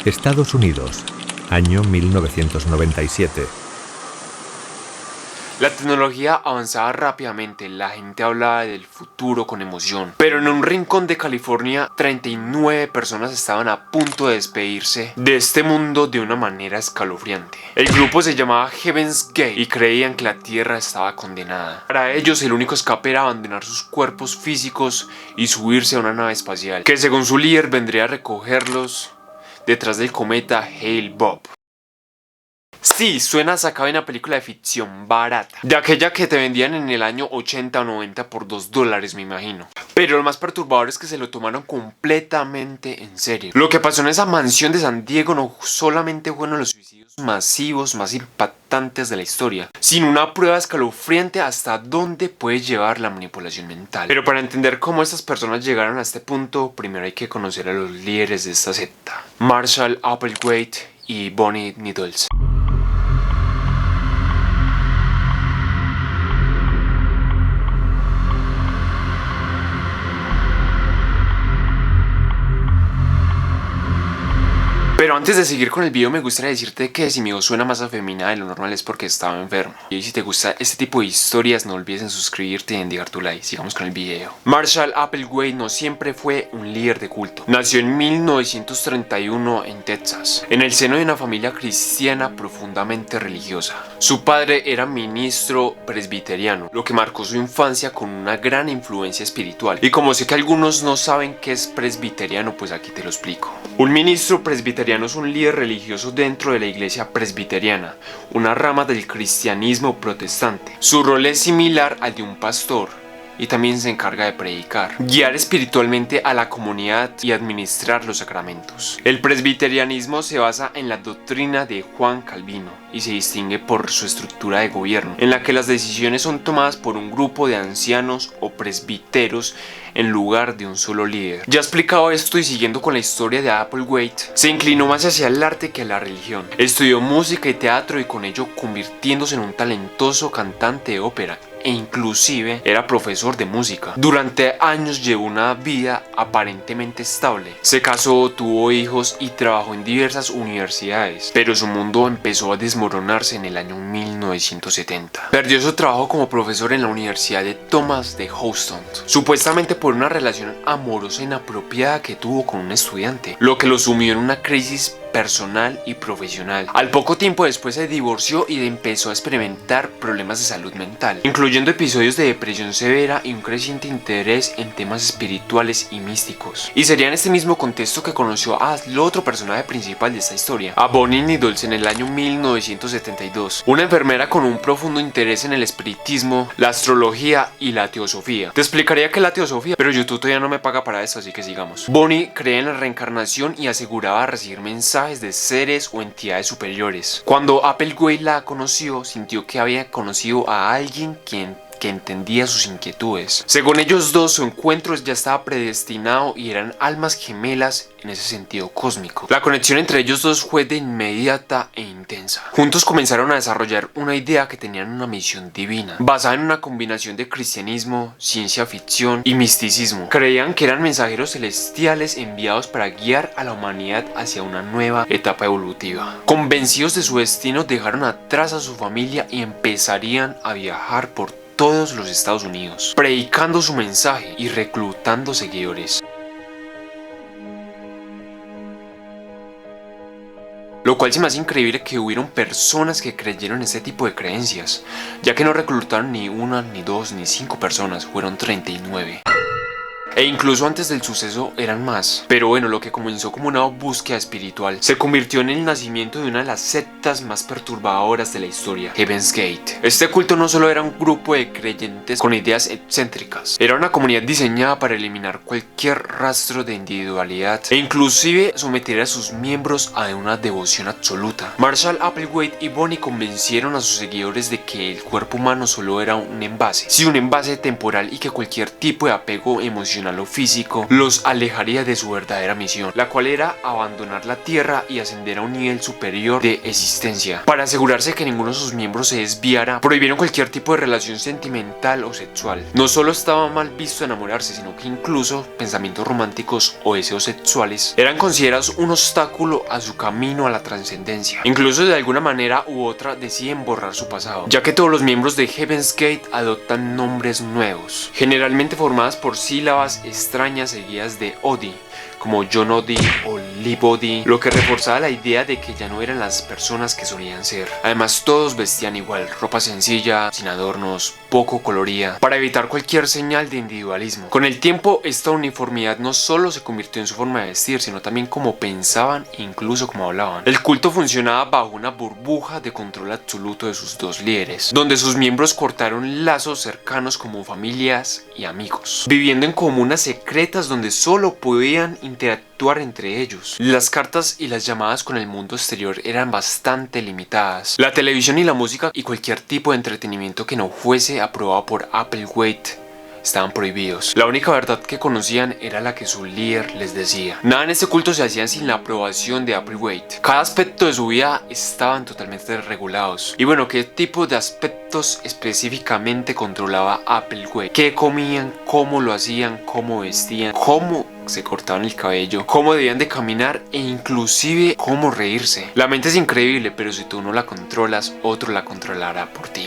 Estados Unidos, año 1997. La tecnología avanzaba rápidamente, la gente hablaba del futuro con emoción. Pero en un rincón de California, 39 personas estaban a punto de despedirse de este mundo de una manera escalofriante. El grupo se llamaba Heaven's Gate y creían que la Tierra estaba condenada. Para ellos, el único escape era abandonar sus cuerpos físicos y subirse a una nave espacial, que según su líder vendría a recogerlos detrás del cometa Hale-Bopp. Sí, suena sacado en una película de ficción barata, de aquella que te vendían en el año 80 o 90 por $2, me imagino. Pero lo más perturbador es que se lo tomaron completamente en serio. Lo que pasó en esa mansión de San Diego no solamente fueron los suicidios masivos más impactantes de la historia, sino una prueba escalofriante hasta dónde puede llevar la manipulación mental. Pero para entender cómo estas personas llegaron a este punto, primero hay que conocer a los líderes de esta secta: Marshall Applewhite y Bonnie Needles. Pero antes de seguir con el video me gustaría decirte que si mi voz suena más afeminada de lo normal es porque estaba enfermo. Y si te gusta este tipo de historias no olvides en suscribirte y en dejar tu like. Sigamos con el video. Marshall Applewhite no siempre fue un líder de culto. Nació en 1931 en Texas, en el seno de una familia cristiana profundamente religiosa. Su padre era ministro presbiteriano, lo que marcó su infancia con una gran influencia espiritual. Y como sé que algunos no saben qué es presbiteriano, pues aquí te lo explico. Un ministro presbiteriano es un líder religioso dentro de la iglesia presbiteriana, una rama del cristianismo protestante. Su rol es similar al de un pastor y también se encarga de predicar, guiar espiritualmente a la comunidad y administrar los sacramentos. El presbiterianismo se basa en la doctrina de Juan Calvino y se distingue por su estructura de gobierno, en la que las decisiones son tomadas por un grupo de ancianos o presbíteros en lugar de un solo líder. Ya explicado esto y siguiendo con la historia de Applewhite, se inclinó más hacia el arte que a la religión. Estudió música y teatro y con ello convirtiéndose en un talentoso cantante de ópera e inclusive era profesor de música. Durante años llevó una vida aparentemente estable. Se casó, tuvo hijos y trabajó en diversas universidades, pero su mundo empezó a desmoronarse en el año 1970. Perdió su trabajo como profesor en la Universidad de Thomas de Houston, supuestamente por una relación amorosa inapropiada que tuvo con un estudiante, lo que lo sumió en una crisis personal y profesional. Al poco tiempo después se divorció y empezó a experimentar problemas de salud mental, incluyendo episodios de depresión severa y un creciente interés en temas espirituales y místicos. Y sería en este mismo contexto que conoció al otro personaje principal de esta historia, a Bonnie Needles, en el año 1972, una enfermera con un profundo interés en el espiritismo, la astrología y la teosofía. Te explicaría qué es la teosofía, pero YouTube todavía no me paga para eso, así que sigamos. Bonnie creía en la reencarnación y aseguraba recibir mensajes de seres o entidades superiores. Cuando Applewhite la conoció, sintió que había conocido a alguien que entendía sus inquietudes. Según ellos dos, su encuentro ya estaba predestinado y eran almas gemelas en ese sentido cósmico. La conexión entre ellos dos fue de inmediata e intensa. Juntos comenzaron a desarrollar una idea que tenían una misión divina, basada en una combinación de cristianismo, ciencia ficción y misticismo. Creían que eran mensajeros celestiales enviados para guiar a la humanidad hacia una nueva etapa evolutiva. Convencidos de su destino, dejaron atrás a su familia y empezarían a viajar por todos los Estados Unidos, predicando su mensaje y reclutando seguidores. Lo cual se me hace increíble que hubieron personas que creyeron en este tipo de creencias, ya que no reclutaron ni una, ni dos, ni 5 personas, fueron 39. E incluso antes del suceso eran más. Pero bueno, lo que comenzó como una búsqueda espiritual se convirtió en el nacimiento de una de las sectas más perturbadoras de la historia, Heaven's Gate. Este culto no solo era un grupo de creyentes con ideas excéntricas, era una comunidad diseñada para eliminar cualquier rastro de individualidad e inclusive someter a sus miembros a una devoción absoluta. Marshall Applewhite y Bonnie convencieron a sus seguidores de que el cuerpo humano solo era un envase, sí, un envase temporal, y que cualquier tipo de apego emocional emocional o físico los alejaría de su verdadera misión, la cual era abandonar la Tierra y ascender a un nivel superior de existencia. Para asegurarse que ninguno de sus miembros se desviara, prohibieron cualquier tipo de relación sentimental o sexual. No solo estaba mal visto enamorarse, sino que incluso pensamientos románticos o deseos sexuales eran considerados un obstáculo a su camino a la trascendencia. Incluso de alguna manera u otra deciden borrar su pasado, ya que todos los miembros de Heaven's Gate adoptan nombres nuevos, generalmente formadas por sílabas extrañas seguidas de Odi, como John Odi o Liv Odi, lo que reforzaba la idea de que ya no eran las personas que solían ser. Además, todos vestían igual, ropa sencilla, sin adornos, poco colorida, para evitar cualquier señal de individualismo. Con el tiempo, esta uniformidad no solo se convirtió en su forma de vestir, sino también cómo pensaban e incluso cómo hablaban. El culto funcionaba bajo una burbuja de control absoluto de sus dos líderes, donde sus miembros cortaron lazos cercanos como familias y amigos, viviendo en comunas secretas donde solo podían interactuar entre ellos. Las cartas y las llamadas con el mundo exterior eran bastante limitadas. La televisión y la música y cualquier tipo de entretenimiento que no fuese aprobado por Applewhite estaban prohibidos. La única verdad que conocían era la que su líder les decía. Nada en este culto se hacía sin la aprobación de Applewhite. Cada aspecto de su vida estaban totalmente regulados. Y bueno, ¿qué tipo de aspectos específicamente controlaba Applewhite? ¿Qué comían? ¿Cómo lo hacían? ¿Cómo vestían? ¿Cómo se cortaban el cabello? ¿Cómo debían de caminar? E inclusive cómo reírse. La mente es increíble, pero si tú no la controlas, otro la controlará por ti.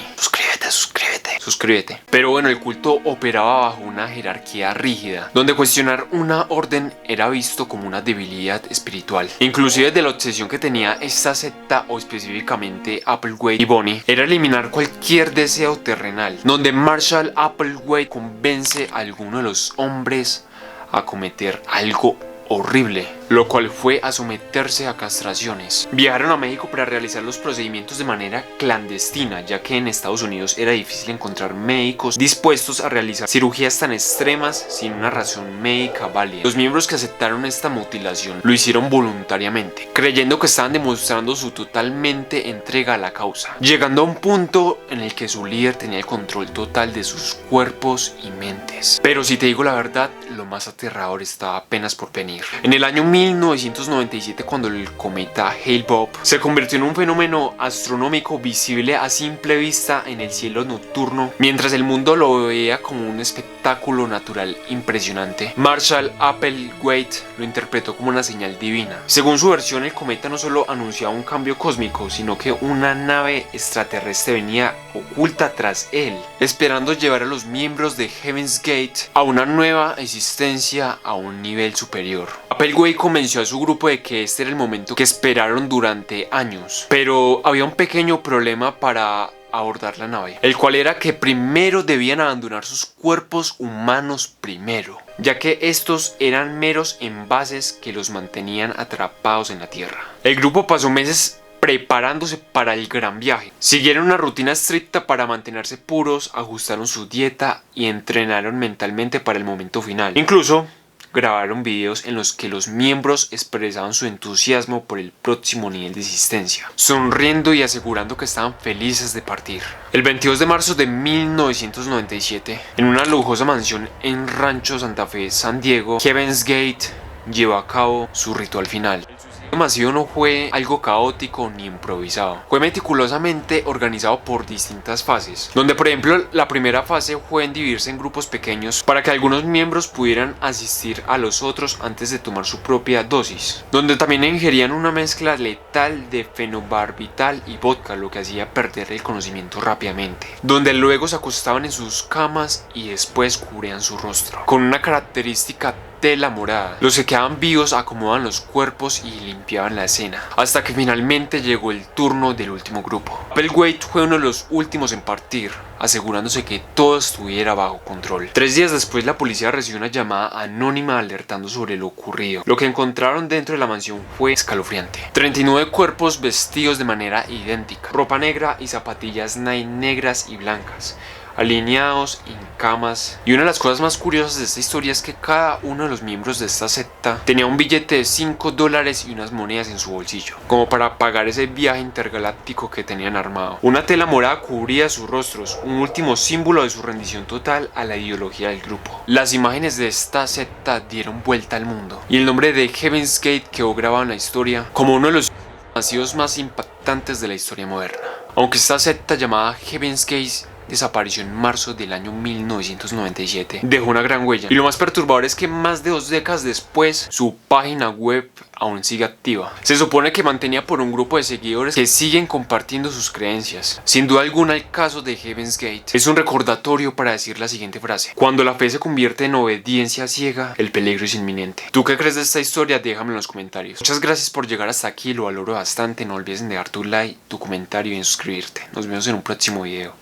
Suscríbete. Pero bueno, el culto operaba bajo una jerarquía rígida, donde cuestionar una orden era visto como una debilidad espiritual. Inclusive de la obsesión que tenía esta secta, o específicamente Applewhite y Bonnie, era eliminar cualquier deseo terrenal, donde Marshall Applewhite convence a alguno de los hombres a cometer algo horrible, lo cual fue a someterse a castraciones. Viajaron a México para realizar los procedimientos de manera clandestina, ya que en Estados Unidos era difícil encontrar médicos dispuestos a realizar cirugías tan extremas sin una razón médica válida. Los miembros que aceptaron esta mutilación lo hicieron voluntariamente, creyendo que estaban demostrando su totalmente entrega a la causa, llegando a un punto en el que su líder tenía el control total de sus cuerpos y mentes. Pero si te digo la verdad, lo más aterrador estaba apenas por venir. En el año 1997, cuando el cometa Hale-Bopp se convirtió en un fenómeno astronómico visible a simple vista en el cielo nocturno, mientras el mundo lo veía como un espectáculo natural impresionante, Marshall Applewhite lo interpretó como una señal divina. Según su versión, el cometa no solo anunciaba un cambio cósmico, sino que una nave extraterrestre venía oculta tras él, esperando llevar a los miembros de Heaven's Gate a una nueva existencia a un nivel superior. Applewhite convenció a su grupo de que este era el momento que esperaron durante años, pero había un pequeño problema para abordar la nave, el cual era que primero debían abandonar sus cuerpos humanos primero, ya que estos eran meros envases que los mantenían atrapados en la Tierra. El grupo pasó meses preparándose para el gran viaje. Siguieron una rutina estricta para mantenerse puros, ajustaron su dieta y entrenaron mentalmente para el momento final. Incluso grabaron videos en los que los miembros expresaban su entusiasmo por el próximo nivel de existencia, sonriendo y asegurando que estaban felices de partir. El 22 de marzo de 1997, en una lujosa mansión en Rancho Santa Fe, San Diego, Heaven's Gate llevó a cabo su ritual final. El masivo no fue algo caótico ni improvisado, fue meticulosamente organizado por distintas fases, donde por ejemplo la primera fase fue en dividirse en grupos pequeños para que algunos miembros pudieran asistir a los otros antes de tomar su propia dosis, donde también ingerían una mezcla letal de fenobarbital y vodka, lo que hacía perder el conocimiento rápidamente, donde luego se acostaban en sus camas y después cubrían su rostro con una característica tela morada. Los que quedaban vivos acomodaban los cuerpos y limpiaban la escena, hasta que finalmente llegó el turno del último grupo. Applewhite fue uno de los últimos en partir, asegurándose que todo estuviera bajo control. 3 días después, la policía recibió una llamada anónima alertando sobre lo ocurrido. Lo que encontraron dentro de la mansión fue escalofriante: 39 cuerpos vestidos de manera idéntica, ropa negra y zapatillas Nike negras y blancas. alineados en camas. Y una de las cosas más curiosas de esta historia es que cada uno de los miembros de esta secta tenía un billete de $5 y unas monedas en su bolsillo, como para pagar ese viaje intergaláctico que tenían armado. Una tela morada cubría sus rostros, un último símbolo de su rendición total a la ideología del grupo. Las imágenes de esta secta dieron vuelta al mundo, y el nombre de Heaven's Gate quedó grabado en la historia como uno de los nacidos más impactantes de la historia moderna. Aunque esta secta llamada Heaven's Gate desapareció en marzo del año 1997, dejó una gran huella. Y lo más perturbador es que más de 2 décadas después, su página web aún sigue activa. Se supone que mantenía por un grupo de seguidores que siguen compartiendo sus creencias. Sin duda alguna, el caso de Heaven's Gate es un recordatorio para decir la siguiente frase: cuando la fe se convierte en obediencia ciega, el peligro es inminente. ¿Tú qué crees de esta historia? Déjame en los comentarios. Muchas gracias por llegar hasta aquí, lo valoro bastante. No olvides en dejar tu like, tu comentario y en suscribirte. Nos vemos en un próximo video.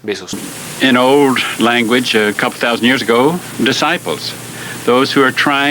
Besos. In old language, a couple thousand years ago, disciples, those who are trying